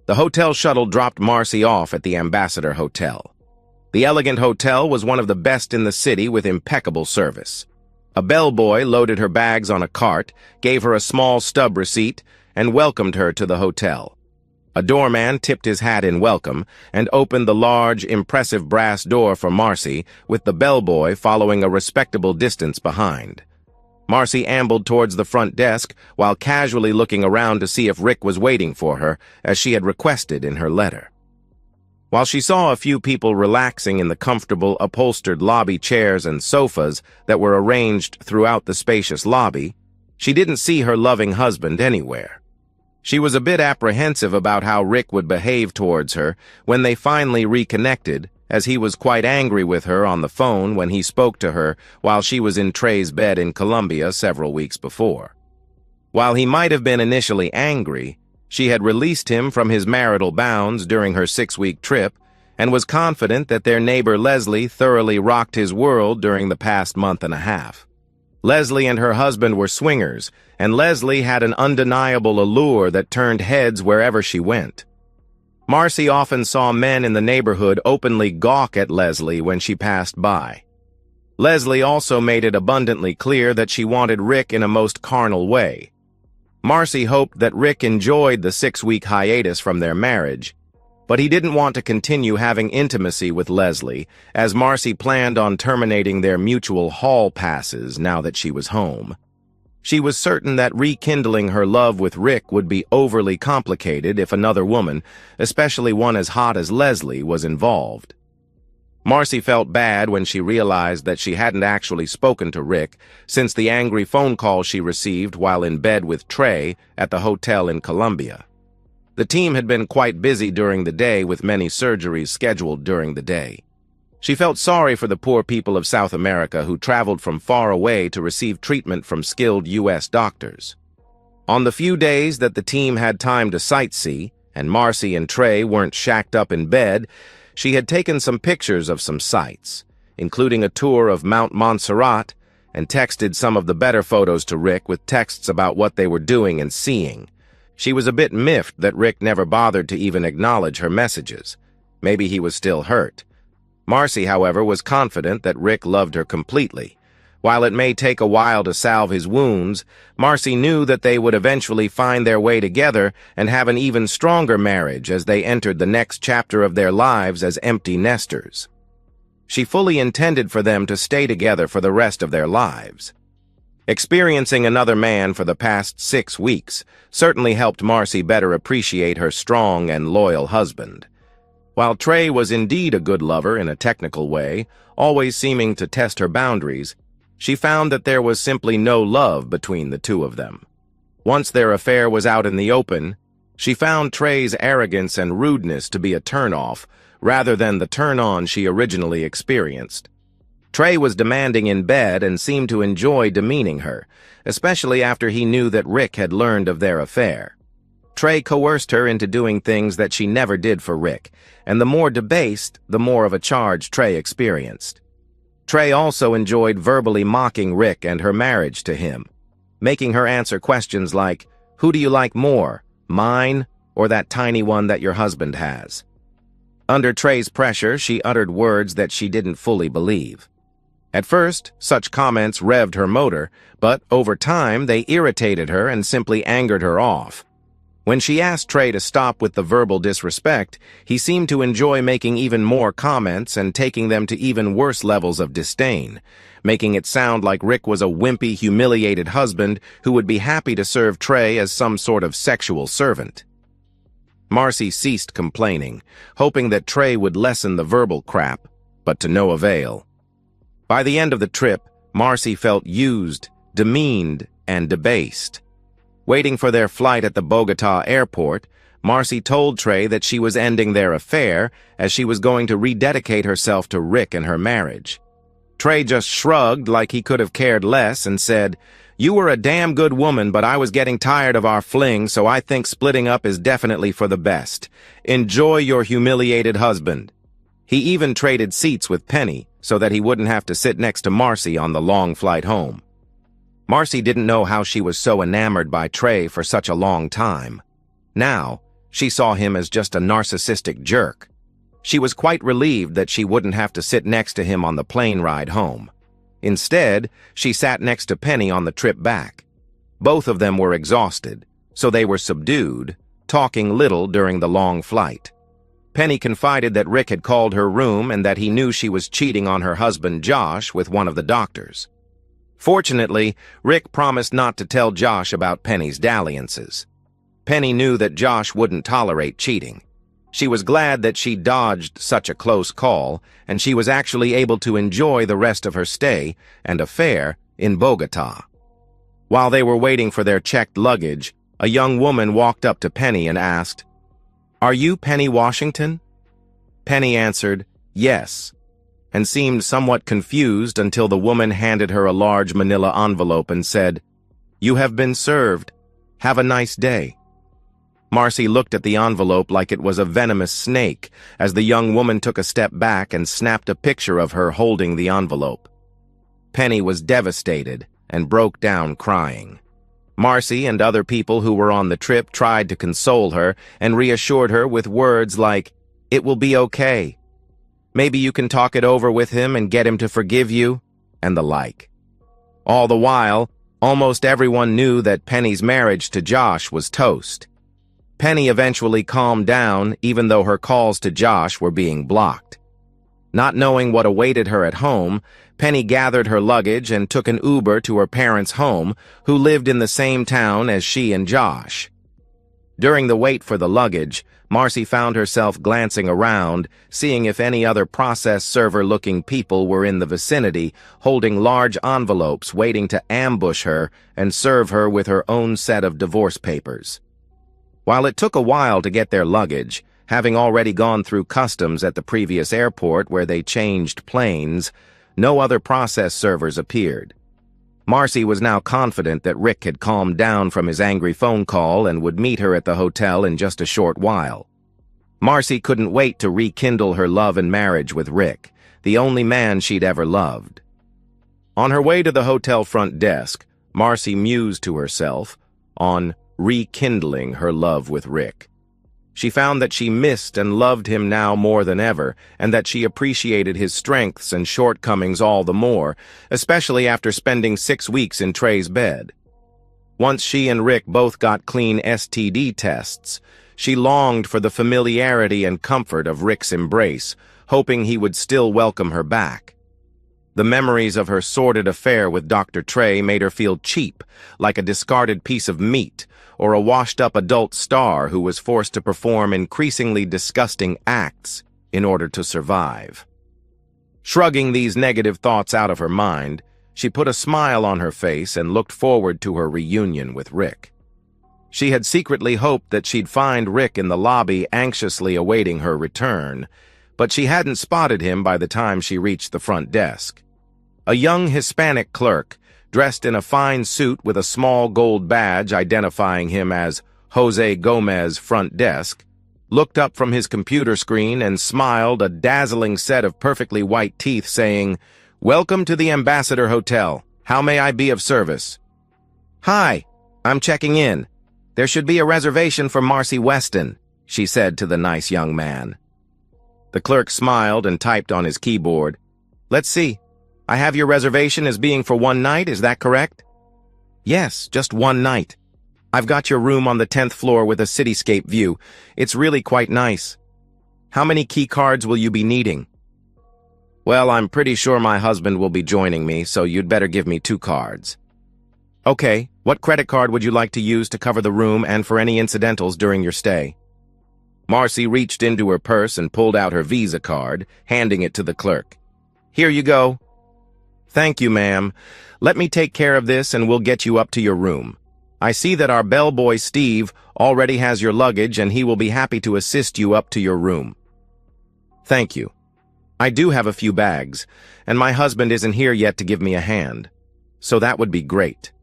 The hotel shuttle dropped Marcy off at the Ambassador Hotel. The elegant hotel was one of the best in the city with impeccable service. A bellboy loaded her bags on a cart, gave her a small stub receipt, and welcomed her to the hotel. A doorman tipped his hat in welcome and opened the large, impressive brass door for Marcy, with the bellboy following a respectable distance behind. Marcy ambled towards the front desk while casually looking around to see if Rick was waiting for her, as she had requested in her letter. While she saw a few people relaxing in the comfortable, upholstered lobby chairs and sofas that were arranged throughout the spacious lobby, she didn't see her loving husband anywhere. She was a bit apprehensive about how Rick would behave towards her when they finally reconnected, as he was quite angry with her on the phone when he spoke to her while she was in Trey's bed in Colombia several weeks before. While he might have been initially angry, she had released him from his marital bounds during her 6-week trip and was confident that their neighbor Leslie thoroughly rocked his world during the past month and a half. Leslie and her husband were swingers, and Leslie had an undeniable allure that turned heads wherever she went. Marcy often saw men in the neighborhood openly gawk at Leslie when she passed by. Leslie also made it abundantly clear that she wanted Rick in a most carnal way. Marcy hoped that Rick enjoyed the 6-week hiatus from their marriage, but he didn't want to continue having intimacy with Leslie, as Marcy planned on terminating their mutual hall passes now that she was home. She was certain that rekindling her love with Rick would be overly complicated if another woman, especially one as hot as Leslie, was involved. Marcy felt bad when she realized that she hadn't actually spoken to Rick since the angry phone call she received while in bed with Trey at the hotel in Colombia. The team had been quite busy during the day with many surgeries scheduled during the day. She felt sorry for the poor people of South America who traveled from far away to receive treatment from skilled U.S. doctors. On the few days that the team had time to sightsee, and Marcy and Trey weren't shacked up in bed, she had taken some pictures of some sights, including a tour of Mount Montserrat, and texted some of the better photos to Rick with texts about what they were doing and seeing. She was a bit miffed that Rick never bothered to even acknowledge her messages. Maybe he was still hurt. Marcy, however, was confident that Rick loved her completely. While it may take a while to salve his wounds, Marcy knew that they would eventually find their way together and have an even stronger marriage as they entered the next chapter of their lives as empty nesters. She fully intended for them to stay together for the rest of their lives. Experiencing another man for the past 6 weeks certainly helped Marcy better appreciate her strong and loyal husband. While Trey was indeed a good lover in a technical way, always seeming to test her boundaries, she found that there was simply no love between the two of them. Once their affair was out in the open, she found Trey's arrogance and rudeness to be a turn-off rather than the turn-on she originally experienced. Trey was demanding in bed and seemed to enjoy demeaning her, especially after he knew that Rick had learned of their affair. Trey coerced her into doing things that she never did for Rick, and the more debased, the more of a charge Trey experienced. Trey also enjoyed verbally mocking Rick and her marriage to him, making her answer questions like, "Who do you like more, mine or that tiny one that your husband has?" Under Trey's pressure, she uttered words that she didn't fully believe. At first, such comments revved her motor, but over time they irritated her and simply angered her off. When she asked Trey to stop with the verbal disrespect, he seemed to enjoy making even more comments and taking them to even worse levels of disdain, making it sound like Rick was a wimpy, humiliated husband who would be happy to serve Trey as some sort of sexual servant. Marcy ceased complaining, hoping that Trey would lessen the verbal crap, but to no avail. By the end of the trip, Marcy felt used, demeaned, and debased. Waiting for their flight at the Bogota airport, Marcy told Trey that she was ending their affair as she was going to rededicate herself to Rick and her marriage. Trey just shrugged like he could have cared less and said, "You were a damn good woman, but I was getting tired of our fling, so I think splitting up is definitely for the best. Enjoy your humiliated husband." He even traded seats with Penny so that he wouldn't have to sit next to Marcy on the long flight home. Marcy didn't know how she was so enamored by Trey for such a long time. Now, She saw him as just a narcissistic jerk. She was quite relieved that she wouldn't have to sit next to him on the plane ride home. Instead, she sat next to Penny on the trip back. Both of them were exhausted, so they were subdued, talking little during the long flight. Penny confided that Rick had called her room and that he knew she was cheating on her husband Josh with one of the doctors. Fortunately, Rick promised not to tell Josh about Penny's dalliances. Penny knew that Josh wouldn't tolerate cheating. She was glad that she dodged such a close call, and she was actually able to enjoy the rest of her stay and affair in Bogota. While they were waiting for their checked luggage, a young woman walked up to Penny and asked, "Are you Penny Washington?" Penny answered, "Yes," and seemed somewhat confused until the woman handed her a large manila envelope and said, "You have been served. Have a nice day." Marcy looked at the envelope like it was a venomous snake as the young woman took a step back and snapped a picture of her holding the envelope. Penny was devastated and broke down crying. Marcy and other people who were on the trip tried to console her and reassured her with words like, "It will be okay. Maybe you can talk it over with him and get him to forgive you," and the like. All the while, almost everyone knew that Penny's marriage to Josh was toast. Penny eventually calmed down, even though her calls to Josh were being blocked. Not knowing what awaited her at home, Penny gathered her luggage and took an Uber to her parents' home, who lived in the same town as she and Josh. During the wait for the luggage, Marcy found herself glancing around, seeing if any other process server-looking people were in the vicinity, holding large envelopes waiting to ambush her and serve her with her own set of divorce papers. While it took a while to get their luggage, having already gone through customs at the previous airport where they changed planes, no other process servers appeared. Marcy was now confident that Rick had calmed down from his angry phone call and would meet her at the hotel in just a short while. Marcy couldn't wait to rekindle her love and marriage with Rick, the only man she'd ever loved. On her way to the hotel front desk, Marcy mused to herself on rekindling her love with Rick. She found that she missed and loved him now more than ever, and that she appreciated his strengths and shortcomings all the more, especially after spending 6 weeks in Trey's bed. Once she and Rick both got clean STD tests, she longed for the familiarity and comfort of Rick's embrace, hoping he would still welcome her back. The memories of her sordid affair with Dr. Trey made her feel cheap, like a discarded piece of meat, or a washed-up adult star who was forced to perform increasingly disgusting acts in order to survive. Shrugging these negative thoughts out of her mind, she put a smile on her face and looked forward to her reunion with Rick. She had secretly hoped that she'd find Rick in the lobby anxiously awaiting her return, but she hadn't spotted him by the time she reached the front desk. A young Hispanic clerk, dressed in a fine suit with a small gold badge identifying him as Jose Gomez Front Desk, looked up from his computer screen and smiled a dazzling set of perfectly white teeth, saying, "Welcome to the Ambassador Hotel. How may I be of service?" "Hi, I'm checking in. There should be a reservation for Marcy Weston," she said to the nice young man. The clerk smiled and typed on his keyboard. "Let's see. I have your reservation as being for one night, is that correct?" "Yes, just one night. I've got your room on the 10th floor with a cityscape view. It's really quite nice. How many key cards will you be needing?" "Well, I'm pretty sure my husband will be joining me, so you'd better give me 2 cards. "Okay, what credit card would you like to use to cover the room and for any incidentals during your stay?" Marcy reached into her purse and pulled out her Visa card, handing it to the clerk. "Here you go." "Thank you, ma'am. Let me take care of this and we'll get you up to your room. I see that our bellboy Steve already has your luggage and he will be happy to assist you up to your room." "Thank you. I do have a few bags, and my husband isn't here yet to give me a hand, so that would be great."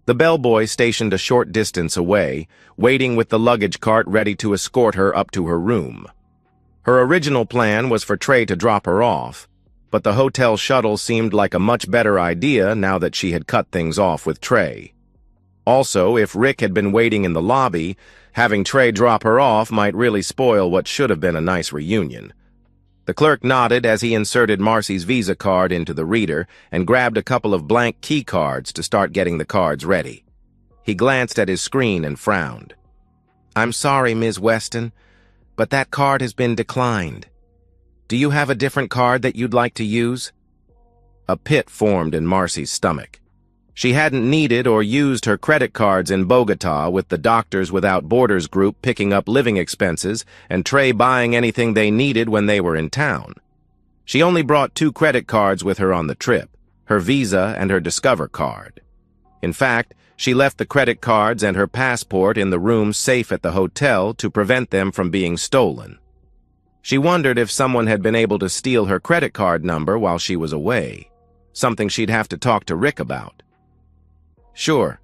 The bellboy stationed a short distance away, waiting with the luggage cart ready to escort her up to her room. Her original plan was for Trey to drop her off, but the hotel shuttle seemed like a much better idea now that she had cut things off with Trey. Also, if Rick had been waiting in the lobby, Having Trey drop her off might really spoil what should have been a nice reunion. The clerk nodded as he inserted Marcy's Visa card into the reader and grabbed a couple of blank key cards to start getting the cards ready. He glanced at his screen and frowned. "I'm sorry, Ms. Weston, but that card has been declined. Do you have a different card that you'd like to use?" A pit formed in Marcy's stomach. She hadn't needed or used her credit cards in Bogota, with the Doctors Without Borders group picking up living expenses and Trey buying anything they needed when they were in town. She only brought 2 credit cards with her on the trip, her Visa and her Discover card. In fact, she left the credit cards and her passport in the room safe at the hotel to prevent them from being stolen. She wondered if someone had been able to steal her credit card number while she was away, something she'd have to talk to Rick about. "Sure.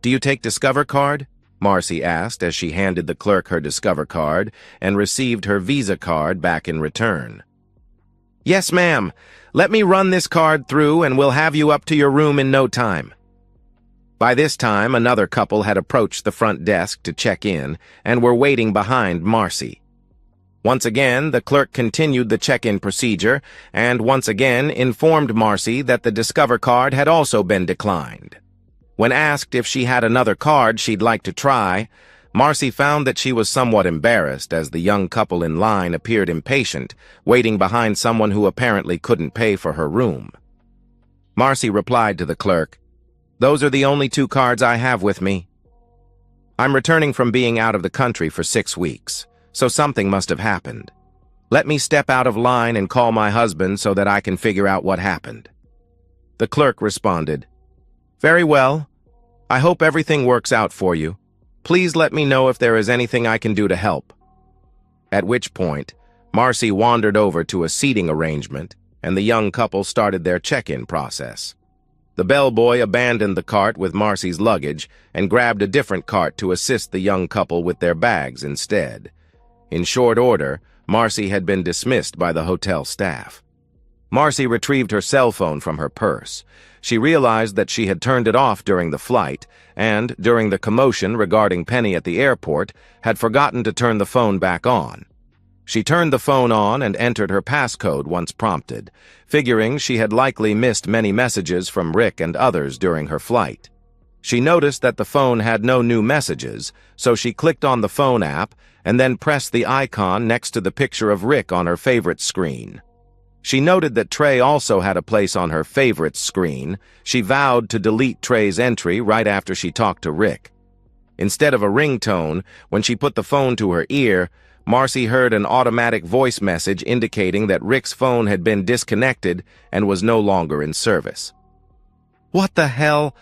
Do you take Discover card?" Marcy asked as she handed the clerk her Discover card and received her Visa card back in return. "Yes, ma'am. Let me run this card through and we'll have you up to your room in no time." By this time, another couple had approached the front desk to check in and were waiting behind Marcy. Once again, the clerk continued the check-in procedure and once again informed Marcy that the Discover card had also been declined. When asked if she had another card she'd like to try, Marcy found that she was somewhat embarrassed as the young couple in line appeared impatient, waiting behind someone who apparently couldn't pay for her room. Marcy replied to the clerk, "Those are the only 2 cards I have with me. I'm returning from being out of the country for 6 weeks, so something must have happened. Let me step out of line and call my husband so that I can figure out what happened." The clerk responded, "Very well. I hope everything works out for you. Please let me know if there is anything I can do to help." At which point, Marcy wandered over to a seating arrangement, and the young couple started their check-in process. The bellboy abandoned the cart with Marcy's luggage and grabbed a different cart to assist the young couple with their bags instead. In short order, Marcy had been dismissed by the hotel staff. Marcy retrieved her cell phone from her purse. She realized that she had turned it off during the flight and, during the commotion regarding Penny at the airport, had forgotten to turn the phone back on. She turned the phone on and entered her passcode once prompted, figuring she had likely missed many messages from Rick and others during her flight. She noticed that the phone had no new messages, so she clicked on the phone app and then pressed the icon next to the picture of Rick on her favorites screen. She noted that Trey also had a place on her favorites screen. She vowed to delete Trey's entry right after she talked to Rick. Instead of a ringtone, when she put the phone to her ear, Marcy heard an automatic voice message indicating that Rick's phone had been disconnected and was no longer in service. "What the hell?"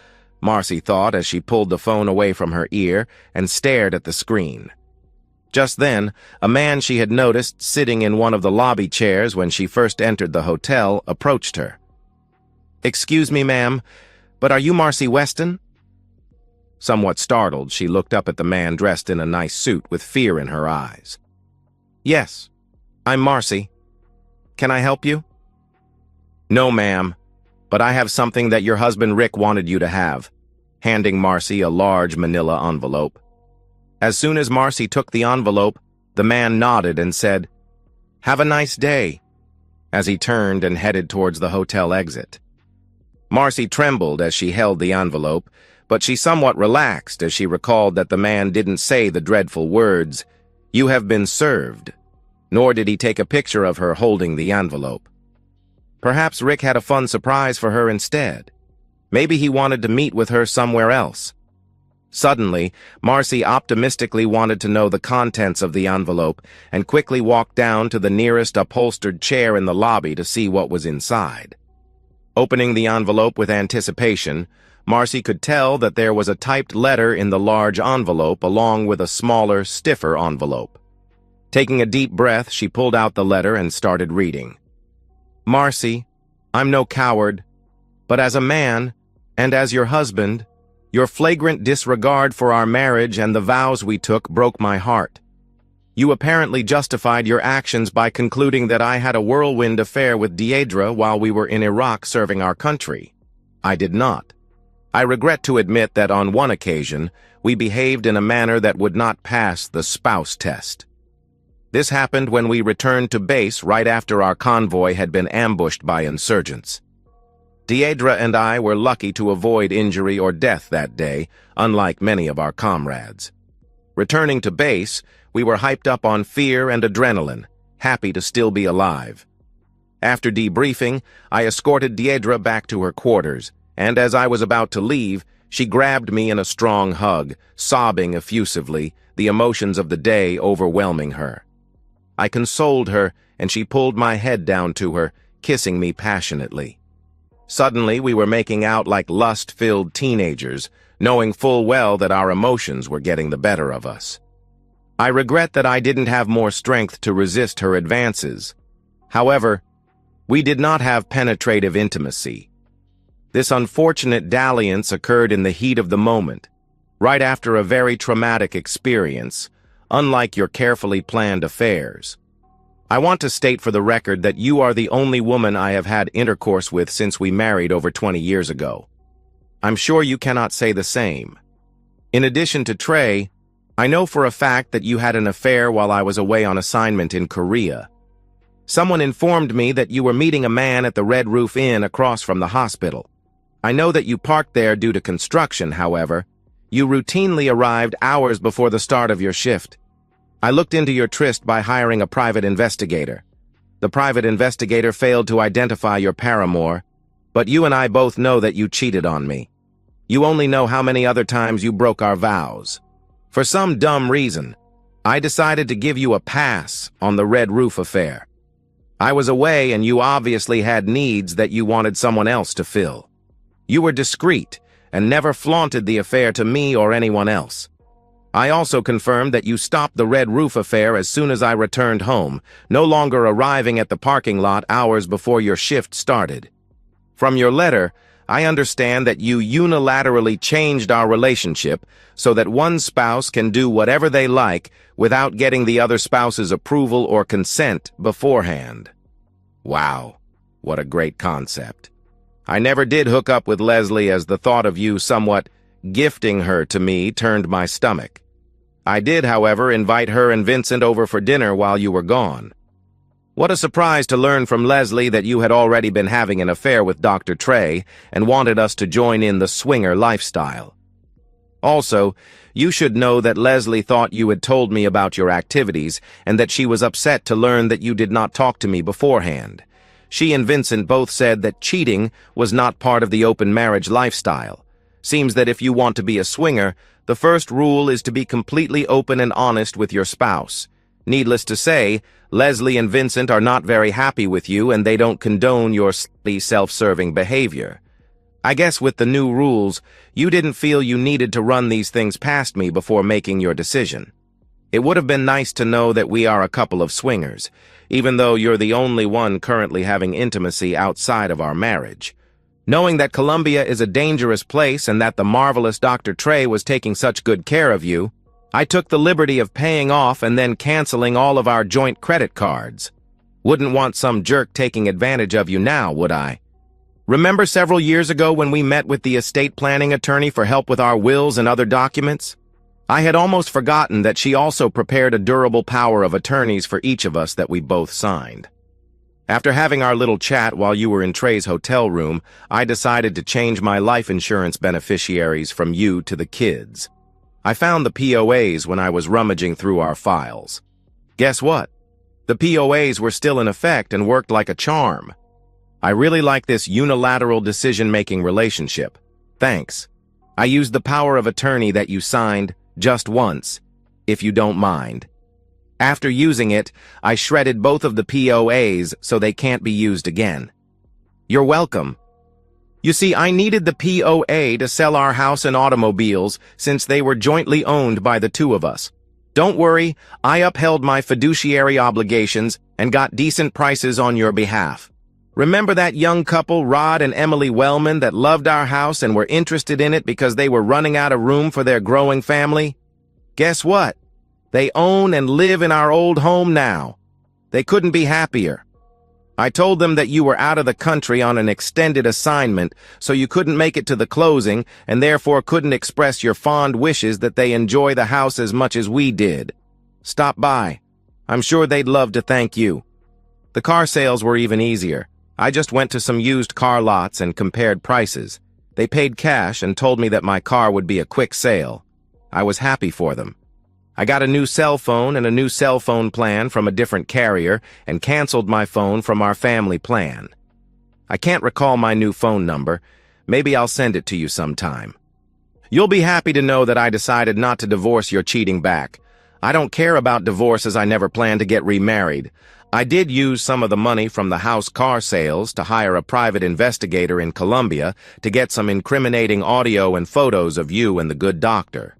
Marcy thought as she pulled the phone away from her ear and stared at the screen. Just then, a man she had noticed sitting in one of the lobby chairs when she first entered the hotel approached her. "Excuse me, ma'am, but are you Marcy Weston?" Somewhat startled, she looked up at the man dressed in a nice suit with fear in her eyes. "Yes, I'm Marcy. Can I help you?" "No, ma'am, but I have something that your husband Rick wanted you to have," handing Marcy a large manila envelope. As soon as Marcy took the envelope, the man nodded and said, "Have a nice day," as he turned and headed towards the hotel exit. Marcy trembled as she held the envelope, but she somewhat relaxed as she recalled that the man didn't say the dreadful words, "You have been served," nor did he take a picture of her holding the envelope. Perhaps Rick had a fun surprise for her instead. Maybe he wanted to meet with her somewhere else. Suddenly, Marcy optimistically wanted to know the contents of the envelope and quickly walked down to the nearest upholstered chair in the lobby to see what was inside. Opening the envelope with anticipation, Marcy could tell that there was a typed letter in the large envelope along with a smaller, stiffer envelope. Taking a deep breath, she pulled out the letter and started reading. "Marcy, I'm no coward, but as a man, and as your husband, your flagrant disregard for our marriage and the vows we took broke my heart. You apparently justified your actions by concluding that I had a whirlwind affair with Deidre while we were in Iraq serving our country. I did not. I regret to admit that on one occasion, we behaved in a manner that would not pass the spouse test. This happened when we returned to base right after our convoy had been ambushed by insurgents. Deidre and I were lucky to avoid injury or death that day, unlike many of our comrades. Returning to base, we were hyped up on fear and adrenaline, happy to still be alive. After debriefing, I escorted Deidre back to her quarters, and as I was about to leave, she grabbed me in a strong hug, sobbing effusively, the emotions of the day overwhelming her. I consoled her, and she pulled my head down to her, kissing me passionately. Suddenly, we were making out like lust-filled teenagers, knowing full well that our emotions were getting the better of us. I regret that I didn't have more strength to resist her advances. However, we did not have penetrative intimacy. This unfortunate dalliance occurred in the heat of the moment, right after a very traumatic experience, unlike your carefully planned affairs. I want to state for the record that you are the only woman I have had intercourse with since we married over 20 years ago. I'm sure you cannot say the same. In addition to Trey, I know for a fact that you had an affair while I was away on assignment in Korea. Someone informed me that you were meeting a man at the Red Roof Inn across from the hospital. I know that you parked there due to construction, however. You routinely arrived hours before the start of your shift. I looked into your tryst by hiring a private investigator. The private investigator failed to identify your paramour, but you and I both know that you cheated on me. You only know how many other times you broke our vows. For some dumb reason, I decided to give you a pass on the Red Roof affair. I was away and you obviously had needs that you wanted someone else to fill. You were discreet and never flaunted the affair to me or anyone else. I also confirmed that you stopped the Red Roof affair as soon as I returned home, no longer arriving at the parking lot hours before your shift started. From your letter, I understand that you unilaterally changed our relationship so that one spouse can do whatever they like without getting the other spouse's approval or consent beforehand. Wow, what a great concept. I never did hook up with Leslie, as the thought of you somewhat gifting her to me turned my stomach. I did, however, invite her and Vincent over for dinner while you were gone. What a surprise to learn from Leslie that you had already been having an affair with Dr. Trey and wanted us to join in the swinger lifestyle. Also, you should know that Leslie thought you had told me about your activities and that she was upset to learn that you did not talk to me beforehand. She and Vincent both said that cheating was not part of the open marriage lifestyle. Seems that if you want to be a swinger, the first rule is to be completely open and honest with your spouse. Needless to say, Leslie and Vincent are not very happy with you and they don't condone your self-serving behavior. I guess with the new rules, you didn't feel you needed to run these things past me before making your decision. It would have been nice to know that we are a couple of swingers, even though you're the only one currently having intimacy outside of our marriage. Knowing that Colombia is a dangerous place and that the marvelous Dr. Trey was taking such good care of you, I took the liberty of paying off and then canceling all of our joint credit cards. Wouldn't want some jerk taking advantage of you now, would I? Remember several years ago when we met with the estate planning attorney for help with our wills and other documents? I had almost forgotten that she also prepared a durable power of attorneys for each of us that we both signed. After having our little chat while you were in Trey's hotel room, I decided to change my life insurance beneficiaries from you to the kids. I found the POAs when I was rummaging through our files. Guess what? The POAs were still in effect and worked like a charm. I really like this unilateral decision-making relationship. Thanks. I used the power of attorney that you signed just once, if you don't mind. After using it, I shredded both of the POAs so they can't be used again. You're welcome. You see, I needed the POA to sell our house and automobiles since they were jointly owned by the two of us. Don't worry, I upheld my fiduciary obligations and got decent prices on your behalf. Remember that young couple, Rod and Emily Wellman, that loved our house and were interested in it because they were running out of room for their growing family? Guess what? They own and live in our old home now. They couldn't be happier. I told them that you were out of the country on an extended assignment, so you couldn't make it to the closing and therefore couldn't express your fond wishes that they enjoy the house as much as we did. Stop by. I'm sure they'd love to thank you. The car sales were even easier. I just went to some used car lots and compared prices. They paid cash and told me that my car would be a quick sale. I was happy for them. I got a new cell phone and a new cell phone plan from a different carrier and canceled my phone from our family plan. I can't recall my new phone number. Maybe I'll send it to you sometime. You'll be happy to know that I decided not to divorce your cheating back. I don't care about divorce as I never plan to get remarried. I did use some of the money from the house car sales to hire a private investigator in Colombia to get some incriminating audio and photos of you and the good doctor.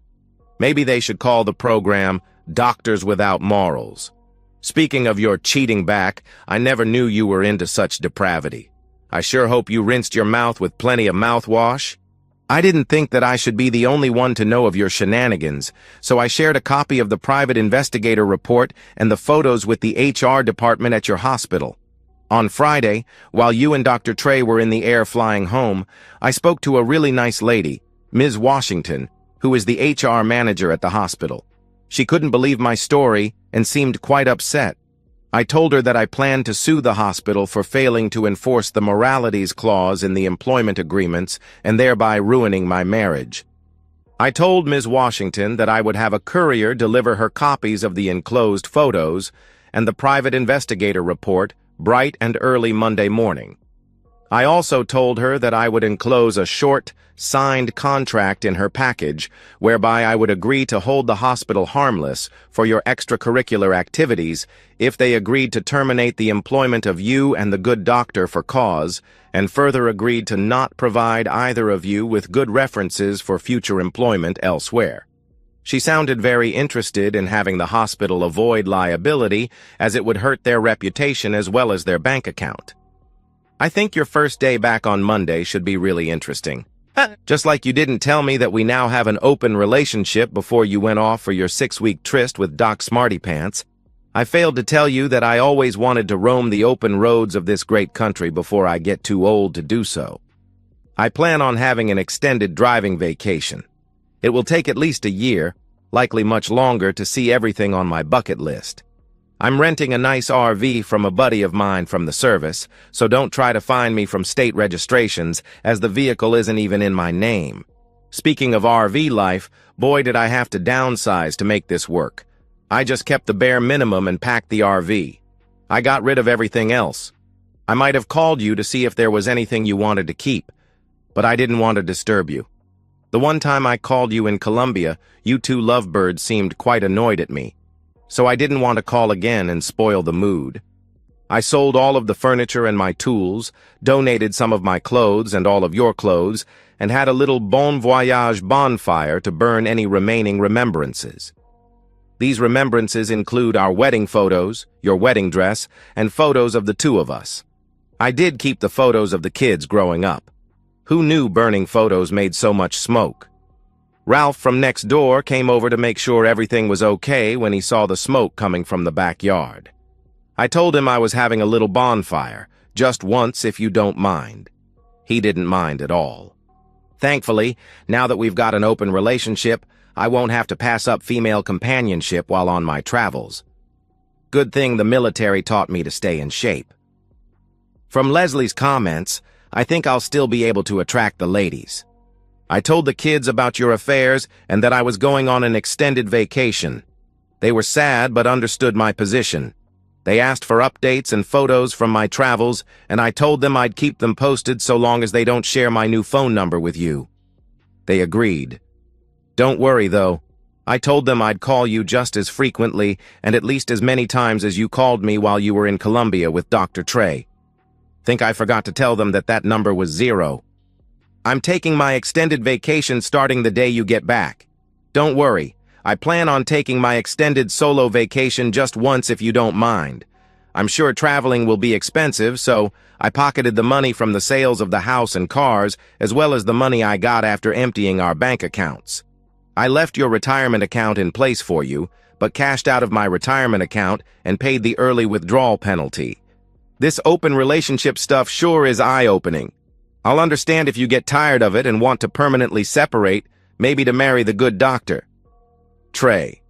Maybe they should call the program Doctors Without Morals. Speaking of your cheating back, I never knew you were into such depravity. I sure hope you rinsed your mouth with plenty of mouthwash. I didn't think that I should be the only one to know of your shenanigans, so I shared a copy of the private investigator report and the photos with the HR department at your hospital. On Friday, while you and Dr. Trey were in the air flying home, I spoke to a really nice lady, Ms. Washington, who is the HR manager at the hospital. She couldn't believe my story and seemed quite upset. I told her that I planned to sue the hospital for failing to enforce the moralities clause in the employment agreements and thereby ruining my marriage. I told Ms. Washington that I would have a courier deliver her copies of the enclosed photos and the private investigator report bright and early Monday morning. I also told her that I would enclose a short, signed contract in her package whereby I would agree to hold the hospital harmless for your extracurricular activities if they agreed to terminate the employment of you and the good doctor for cause, and further agreed to not provide either of you with good references for future employment elsewhere. She sounded very interested in having the hospital avoid liability, as it would hurt their reputation as well as their bank account. I think your first day back on Monday should be really interesting. Just like you didn't tell me that we now have an open relationship before you went off for your 6-week tryst with Doc Smarty Pants, I failed to tell you that I always wanted to roam the open roads of this great country before I get too old to do so. I plan on having an extended driving vacation. It will take at least a year, likely much longer, to see everything on my bucket list. I'm renting a nice RV from a buddy of mine from the service, so don't try to find me from state registrations, as the vehicle isn't even in my name. Speaking of RV life, boy did I have to downsize to make this work. I just kept the bare minimum and packed the RV. I got rid of everything else. I might have called you to see if there was anything you wanted to keep, but I didn't want to disturb you. The one time I called you in Colombia, you two lovebirds seemed quite annoyed at me. So I didn't want to call again and spoil the mood. I sold all of the furniture and my tools, donated some of my clothes and all of your clothes, and had a little bon voyage bonfire to burn any remaining remembrances. These remembrances include our wedding photos, your wedding dress, and photos of the two of us. I did keep the photos of the kids growing up. Who knew burning photos made so much smoke? Ralph from next door came over to make sure everything was okay when he saw the smoke coming from the backyard. I told him I was having a little bonfire, just once if you don't mind. He didn't mind at all. Thankfully, now that we've got an open relationship, I won't have to pass up female companionship while on my travels. Good thing the military taught me to stay in shape. From Leslie's comments, I think I'll still be able to attract the ladies. I told the kids about your affairs and that I was going on an extended vacation. They were sad but understood my position. They asked for updates and photos from my travels, and I told them I'd keep them posted so long as they don't share my new phone number with you. They agreed. Don't worry, though. I told them I'd call you just as frequently and at least as many times as you called me while you were in Colombia with Dr. Trey. Think I forgot to tell them that that number was 0. I'm taking my extended vacation starting the day you get back. Don't worry, I plan on taking my extended solo vacation just once if you don't mind. I'm sure traveling will be expensive, so I pocketed the money from the sales of the house and cars, as well as the money I got after emptying our bank accounts. I left your retirement account in place for you, but cashed out of my retirement account and paid the early withdrawal penalty. This open relationship stuff sure is eye-opening. I'll understand if you get tired of it and want to permanently separate, maybe to marry the good doctor. Trey.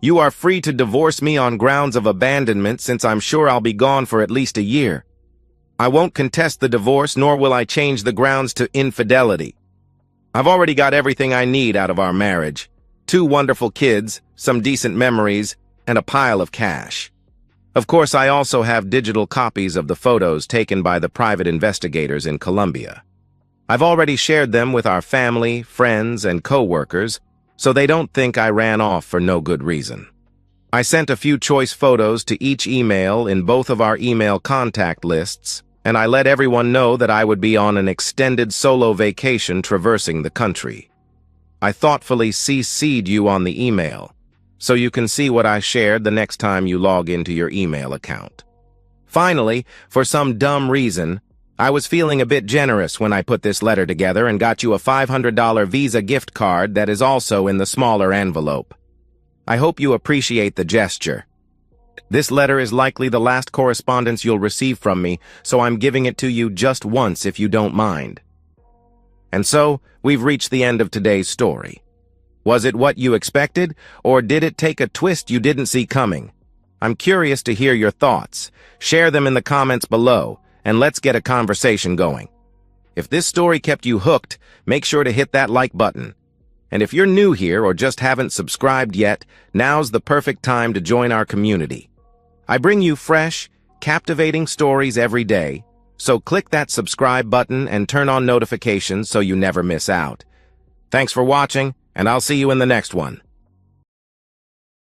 You are free to divorce me on grounds of abandonment since I'm sure I'll be gone for at least a year. I won't contest the divorce, nor will I change the grounds to infidelity. I've already got everything I need out of our marriage. 2 wonderful kids, some decent memories, and a pile of cash. Of course, I also have digital copies of the photos taken by the private investigators in Colombia. I've already shared them with our family, friends, and co-workers, so they don't think I ran off for no good reason. I sent a few choice photos to each email in both of our email contact lists, and I let everyone know that I would be on an extended solo vacation traversing the country. I thoughtfully CC'd you on the email, so you can see what I shared the next time you log into your email account. Finally, for some dumb reason, I was feeling a bit generous when I put this letter together and got you a $500 Visa gift card that is also in the smaller envelope. I hope you appreciate the gesture. This letter is likely the last correspondence you'll receive from me, so I'm giving it to you just once if you don't mind. And so, we've reached the end of today's story. Was it what you expected, or did it take a twist you didn't see coming? I'm curious to hear your thoughts. Share them in the comments below, and let's get a conversation going. If this story kept you hooked, make sure to hit that like button. And if you're new here or just haven't subscribed yet, now's the perfect time to join our community. I bring you fresh, captivating stories every day, so click that subscribe button and turn on notifications so you never miss out. Thanks for watching, and I'll see you in the next one.